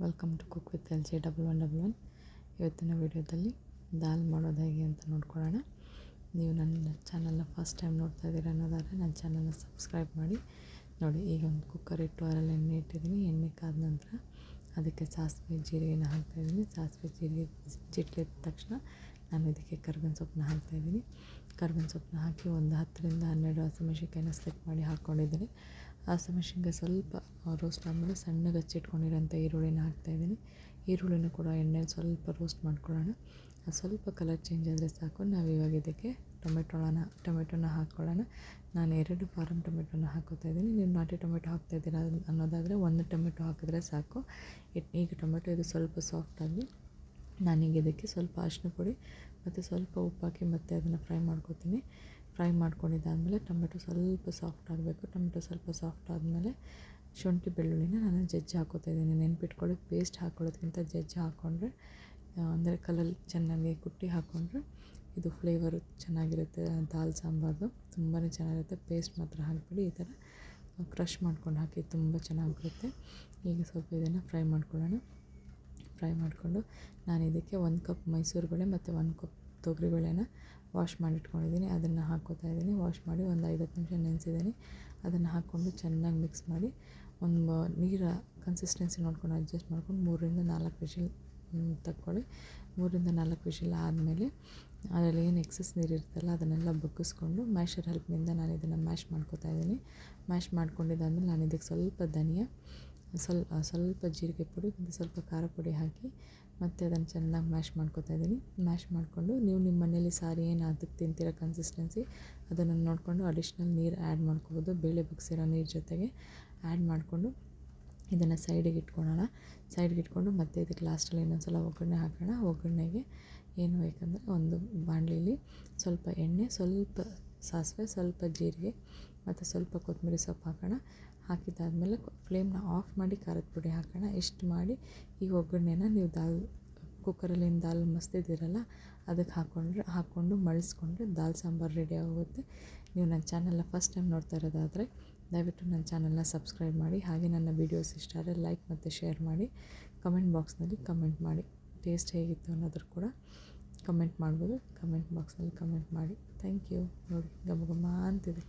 Welcome to cook with L J 1111. ಇವತ್ತಿನ ವಿಡಿಯೋದಲ್ಲಿ ದಾಲ್ ಮಾಡೋದು ಹೇಗೆ ಅಂತ ನೋಡ್ಕೊಳ್ಳೋಣ. ನೀವು ನನ್ನ ಚಾನಲ್ನ ಫಸ್ಟ್ ಟೈಮ್ ನೋಡ್ತಾ ಇದ್ದೀರಾ ಅನ್ನೋದಾದರೆ ನನ್ನ ಚಾನಲ್ನ ಸಬ್ಸ್ಕ್ರೈಬ್ ಮಾಡಿ. ನೋಡಿ, ಈಗ ಒಂದು ಕುಕ್ಕರ್ ಇಟ್ಟು ಅದರಲ್ಲಿ ಎಣ್ಣೆ ಇಟ್ಟಿದ್ದೀನಿ. ಎಣ್ಣೆ ಕಾದ ನಂತರ ಅದಕ್ಕೆ ಸಾಸಿವೆ ಜೀರಿಗೆನ ಹಾಕ್ತಾಯಿದ್ದೀನಿ. ಸಾಸಿವೆ ಜೀರಿಗೆ ಚಿಟ್ಲಿದ ತಕ್ಷಣ ನಾನು ಇದಕ್ಕೆ ಕರ್ಬೇವಿನ ಸೊಪ್ಪನ್ನ ಹಾಕ್ತಾಯಿದ್ದೀನಿ. ಕರ್ಬೇವಿನ ಸೊಪ್ಪನ್ನ ಹಾಕಿ ಒಂದು 10ರಿಂದ 12 ಹಸಿಮೆಣಸಿನ್ಕಾಯಿನ ಸ್ಲಿಪ್ ಮಾಡಿ ಹಾಕ್ಕೊಂಡಿದ್ದೀನಿ. ಹಸಿಮೆಣಸಿನ್ಕಾಯಿ ಸ್ವಲ್ಪ ರೋಸ್ಟ್ ಆದಮೇಲೆ ಸಣ್ಣಗೆ ಹಚ್ಚಿಟ್ಕೊಂಡಿರೋಂಥ ಈರುಳ್ಳಿನ ಹಾಕ್ತಾಯಿದ್ದೀನಿ. ಈರುಳ್ಳಿನೂ ಕೂಡ ಎಣ್ಣೆಲಿ ಸ್ವಲ್ಪ ರೋಸ್ಟ್ ಮಾಡ್ಕೊಳ್ಳೋಣ. ಸ್ವಲ್ಪ ಕಲರ್ ಚೇಂಜ್ ಆದರೆ ಸಾಕು. ನಾವು ಇವಾಗ ಇದಕ್ಕೆ ಟೊಮೆಟೊನ ಹಾಕ್ಕೊಳ್ಳೋಣ. ನಾನು 2 ಫಾರಮ್ ಟೊಮೆಟೊನ ಹಾಕ್ಕೋತಾಯಿದ್ದೀನಿ. ನೀವು ನಾಟಿ ಟೊಮೆಟೊ ಹಾಕ್ತಾಯಿದ್ದೀರಾ ಅನ್ನೋದಾದರೆ 1 ಟೊಮೆಟೊ ಹಾಕಿದ್ರೆ ಸಾಕು. ಈಗ ಟೊಮೆಟೊ ಇದು ಸ್ವಲ್ಪ ಸಾಫ್ಟ್ ಆಗಿ ನಾನೀಗ ಇದಕ್ಕೆ ಸ್ವಲ್ಪ ಅರಿಶಿನ ಪುಡಿ ಮತ್ತು ಸ್ವಲ್ಪ ಉಪ್ಪು ಹಾಕಿ ಮತ್ತೆ ಅದನ್ನು ಫ್ರೈ ಮಾಡ್ಕೊತೀನಿ. ಫ್ರೈ ಮಾಡ್ಕೊಂಡಿದ್ದಾದಮೇಲೆ ಟೊಮೆಟೊ ಸ್ವಲ್ಪ ಸಾಫ್ಟ್ ಆಗಬೇಕು. ಟೊಮೆಟೊ ಸ್ವಲ್ಪ ಸಾಫ್ಟ್ ಆದಮೇಲೆ ಶುಂಠಿ ಬೆಳ್ಳುಳ್ಳಿನ ನಾನು ಜಜ್ಜಿ ಹಾಕ್ಕೋತಾಯಿದ್ದೀನಿ. ನೆನ್ಪಿಟ್ಕೊಳ್ಳಿ, ಪೇಸ್ಟ್ ಹಾಕ್ಕೊಳ್ಳೋದ್ಕಿಂತ ಜಜ್ಜಿ ಹಾಕ್ಕೊಂಡ್ರೆ ಅಂದರೆ ಕಲ್ಲಲ್ಲಿ ಚೆನ್ನಾಗಿ ಕುಟ್ಟಿ ಹಾಕ್ಕೊಂಡ್ರೆ ಇದು ಫ್ಲೇವರು ಚೆನ್ನಾಗಿರುತ್ತೆ. ದಾಲ್ ಸಾಂಬಾರ್ದು ತುಂಬಾ ಚೆನ್ನಾಗಿರುತ್ತೆ. ಪೇಸ್ಟ್ ಮಾತ್ರ ಹಾಕಿಬಿಡಿ, ಈ ಥರ ಕ್ರಷ್ ಮಾಡ್ಕೊಂಡು ಹಾಕಿ ತುಂಬ ಚೆನ್ನಾಗಿ ಬರುತ್ತೆ. ಈಗ ಸ್ವಲ್ಪ ಇದನ್ನು ಫ್ರೈ ಮಾಡ್ಕೊಳ್ಳೋಣ. ಫ್ರೈ ಮಾಡಿಕೊಂಡು ನಾನು ಇದಕ್ಕೆ 1 ಕಪ್ ಮೈಸೂರು ಬೇಳೆ ಮತ್ತು 1 ಕಪ್ ತೊಗರಿಬೇಳೆನ ವಾಶ್ ಮಾಡಿಟ್ಕೊಂಡಿದ್ದೀನಿ. ಅದನ್ನು ಹಾಕ್ಕೋತಾಯಿದ್ದೀನಿ. ವಾಶ್ ಮಾಡಿ ಒಂದು 5-10 ನಿಮಿಷ ನೆನೆಸಿದ್ದೀನಿ. ಅದನ್ನು ಹಾಕ್ಕೊಂಡು ಚೆನ್ನಾಗಿ ಮಿಕ್ಸ್ ಮಾಡಿ ಒಂದು ನೀರ ಕನ್ಸಿಸ್ಟೆನ್ಸಿ ನೋಡ್ಕೊಂಡು ಅಡ್ಜಸ್ಟ್ ಮಾಡ್ಕೊಂಡು 3ರಿಂದ 4 ವಿಷಿಲ್ ತಕ್ಕೊಳ್ಳಿ. 3ರಿಂದ 4 ವಿಷಿಲ್ ಆದಮೇಲೆ ಅದರಲ್ಲಿ ಏನು ಎಕ್ಸಸ್ ನೀರು ಇರುತ್ತಲ್ಲ ಅದನ್ನೆಲ್ಲ ಬಗ್ಗಿಸ್ಕೊಂಡು ಮ್ಯಾಶರ್ ಹೆಲ್ಪ್ನಿಂದ ನಾನು ಇದನ್ನು ಮ್ಯಾಶ್ ಮಾಡ್ಕೋತಾಯಿದ್ದೀನಿ. ಮ್ಯಾಶ್ ಮಾಡ್ಕೊಂಡಿದ್ದಾದಮೇಲೆ ನಾನು ಇದಕ್ಕೆ ಸ್ವಲ್ಪ ಧನಿಯಾ, ಸ್ವಲ್ಪ ಜೀರಿಗೆ ಪುಡಿ ಮತ್ತು ಸ್ವಲ್ಪ ಖಾರ ಪುಡಿ ಹಾಕಿ ಮತ್ತು ಅದನ್ನು ಚೆನ್ನಾಗಿ ಮ್ಯಾಶ್ ಮಾಡ್ಕೋತಾಯಿದ್ದೀನಿ. ಮ್ಯಾಶ್ ಮಾಡಿಕೊಂಡು ನೀವು ನಿಮ್ಮ ಮನೇಲಿ ಸಾರು ಏನು ಅದಕ್ಕೆ ತಿಂತೀರೋ ಕನ್ಸಿಸ್ಟೆನ್ಸಿ ಅದನ್ನು ನೋಡಿಕೊಂಡು ಅಡಿಷ್ನಲ್ ನೀರು ಆ್ಯಡ್ ಮಾಡ್ಕೋಬೋದು. ಬೇಳೆ ಬಗ್ಸಿರೋ ನೀರು ಜೊತೆಗೆ ಆ್ಯಡ್ ಮಾಡಿಕೊಂಡು ಇದನ್ನು ಸೈಡಿಗೆ ಇಟ್ಕೊಳ್ಳೋಣ. ಸೈಡ್ಗೆ ಇಟ್ಕೊಂಡು ಮತ್ತೆ ಇದಕ್ಕೆ ಲಾಸ್ಟಲ್ಲಿ ಇನ್ನೊಂದು ಸಲ ಒಗ್ಗರಣೆ ಹಾಕೋಣ. ಒಗ್ಗರಣೆಗೆ ಏನು ಬೇಕಂದರೆ ಒಂದು ಬಾಣಲಿಲಿ ಸ್ವಲ್ಪ ಎಣ್ಣೆ, ಸ್ವಲ್ಪ ಸಾಸಿವೆ, ಸ್ವಲ್ಪ ಜೀರಿಗೆ ಮತ್ತು ಸ್ವಲ್ಪ ಕೊತ್ತಂಬರಿ ಸೊಪ್ಪು ಹಾಕೋಣ. ಹಾಕಿದ್ದಾದಮೇಲೆ ಫ್ಲೇಮ್ನ ಆಫ್ ಮಾಡಿ ಖಾರದ ಪುಡಿ ಹಾಕೋಣ. ಇಷ್ಟು ಮಾಡಿ ಈ ಒಗ್ಗರಣೆನ ನೀವು ಕುಕ್ಕರಲ್ಲಿ ಏನು ದಾಲ್ ಮಸ್ತಿದ್ದೀರಲ್ಲ ಅದಕ್ಕೆ ಹಾಕ್ಕೊಂಡು ಮಳಿಸ್ಕೊಂಡ್ರೆ ದಾಲ್ ಸಾಂಬಾರು ರೆಡಿ ಆಗುತ್ತೆ. ನೀವು ನನ್ನ ಚಾನಲ್ನ ಫಸ್ಟ್ ಟೈಮ್ ನೋಡ್ತಾ ಇರೋದಾದರೆ ದಯವಿಟ್ಟು ನನ್ನ ಚಾನಲ್ನ ಸಬ್ಸ್ಕ್ರೈಬ್ ಮಾಡಿ. ಹಾಗೆ ನನ್ನ ವೀಡಿಯೋಸ್ ಇಷ್ಟ ಆದರೆ ಲೈಕ್ ಮತ್ತು ಶೇರ್ ಮಾಡಿ. ಕಮೆಂಟ್ ಬಾಕ್ಸ್ನಲ್ಲಿ ಕಮೆಂಟ್ ಮಾಡಿ. ಟೇಸ್ಟ್ ಹೇಗಿತ್ತು ಅನ್ನೋದ್ರ ಕೂಡ ಕಮೆಂಟ್ ಮಾಡ್ಬೋದು. ಕಮೆಂಟ್ ಬಾಕ್ಸ್ನಲ್ಲಿ ಕಮೆಂಟ್ ಮಾಡಿ. Thank you. ನೋಡಿ, ಘಮ ಘಮ ಅಂತಿದೆ.